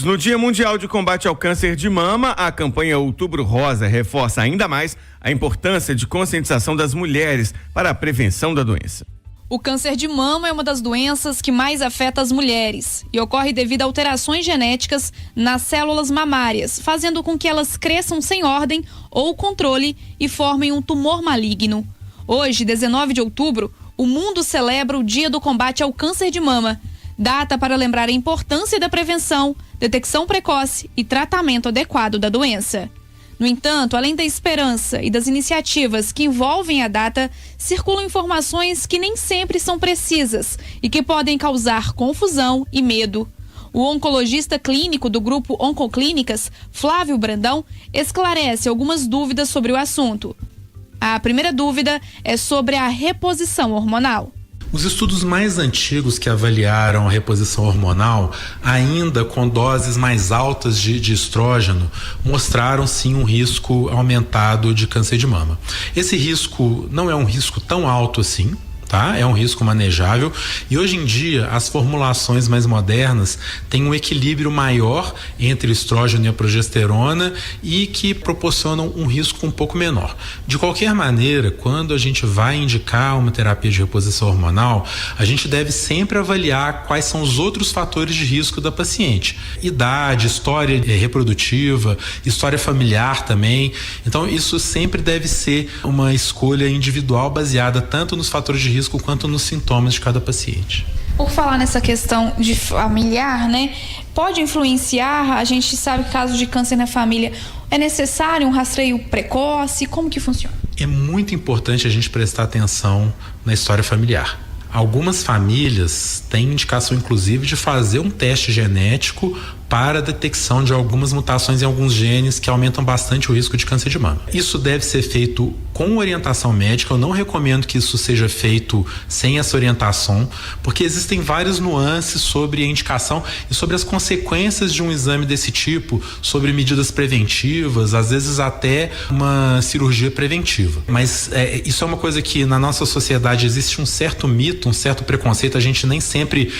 No Dia Mundial de Combate ao Câncer de Mama, a campanha Outubro Rosa reforça ainda mais a importância de conscientização das mulheres para a prevenção da doença. O câncer de mama é uma das doenças que mais afeta as mulheres e ocorre devido a alterações genéticas nas células mamárias, fazendo com que elas cresçam sem ordem ou controle e formem um tumor maligno. Hoje, 19 de outubro, o mundo celebra o Dia do Combate ao Câncer de Mama, data para lembrar a importância da prevenção, detecção precoce e tratamento adequado da doença. No entanto, além da esperança e das iniciativas que envolvem a data, circulam informações que nem sempre são precisas e que podem causar confusão e medo. O oncologista clínico do grupo Oncoclínicas, Flávio Brandão, esclarece algumas dúvidas sobre o assunto. A primeira dúvida é sobre a reposição hormonal. Os estudos mais antigos que avaliaram a reposição hormonal, ainda com doses mais altas de estrógeno, mostraram sim um risco aumentado de câncer de mama. Esse risco não é um risco tão alto assim, tá? É um risco manejável e hoje em dia as formulações mais modernas têm um equilíbrio maior entre o estrógeno e a progesterona e que proporcionam um risco um pouco menor. De qualquer maneira, quando a gente vai indicar uma terapia de reposição hormonal, a gente deve sempre avaliar quais são os outros fatores de risco da paciente. Idade, história reprodutiva, história familiar também. Então isso sempre deve ser uma escolha individual baseada tanto nos fatores de risco quanto nos sintomas de cada paciente. Por falar nessa questão de familiar, né? Pode influenciar, a gente sabe que caso de câncer na família é necessário um rastreio precoce, como que funciona? É muito importante a gente prestar atenção na história familiar. Algumas famílias têm indicação inclusive de fazer um teste genético para a detecção de algumas mutações em alguns genes que aumentam bastante o risco de câncer de mama. Isso deve ser feito com orientação médica. Eu não recomendo que isso seja feito sem essa orientação, porque existem várias nuances sobre a indicação e sobre as consequências de um exame desse tipo, sobre medidas preventivas, às vezes até uma cirurgia preventiva. Mas isso é uma coisa que na nossa sociedade existe um certo mito, um certo preconceito. A gente nem sempre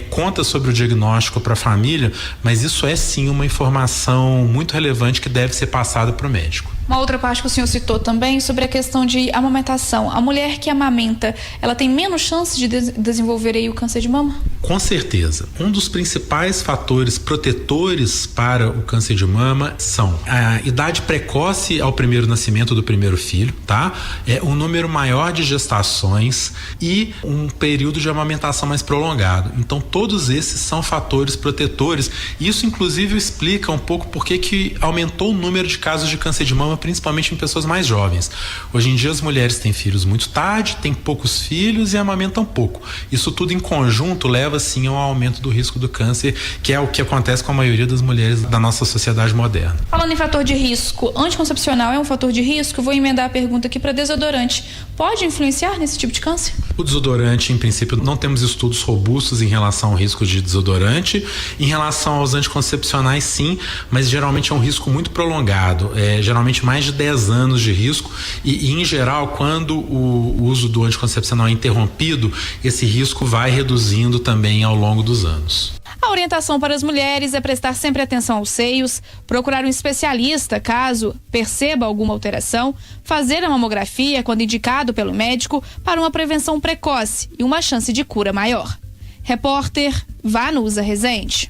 conta sobre o diagnóstico para a família, mas isso é sim uma informação muito relevante que deve ser passada para o médico. Uma outra parte que o senhor citou também sobre a questão de amamentação. A mulher que amamenta, ela tem menos chance de desenvolver aí o câncer de mama? Com certeza. Um dos principais fatores protetores para o câncer de mama são a idade precoce ao primeiro nascimento do primeiro filho, tá? Um número maior de gestações e um período de amamentação mais prolongado. Então todos esses são fatores protetores. Isso inclusive explica um pouco por que aumentou o número de casos de câncer de mama, principalmente em pessoas mais jovens. Hoje em dia as mulheres têm filhos muito tarde, têm poucos filhos e amamentam pouco. Isso tudo em conjunto leva sim ao aumento do risco do câncer, que é o que acontece com a maioria das mulheres da nossa sociedade moderna. Falando em fator de risco, anticoncepcional é um fator de risco? Vou emendar a pergunta aqui para desodorante. Pode influenciar nesse tipo de câncer? O desodorante, em princípio, não temos estudos robustos em relação ao risco de desodorante. Em relação aos anticoncepcionais, sim, mas geralmente é um risco muito prolongado. Geralmente mais de 10 anos de risco e em geral, quando o uso do anticoncepcional é interrompido, esse risco vai reduzindo também ao longo dos anos. A orientação para as mulheres é prestar sempre atenção aos seios, procurar um especialista caso perceba alguma alteração, fazer a mamografia quando indicado pelo médico para uma prevenção precoce e uma chance de cura maior. Repórter Vanusa Rezende.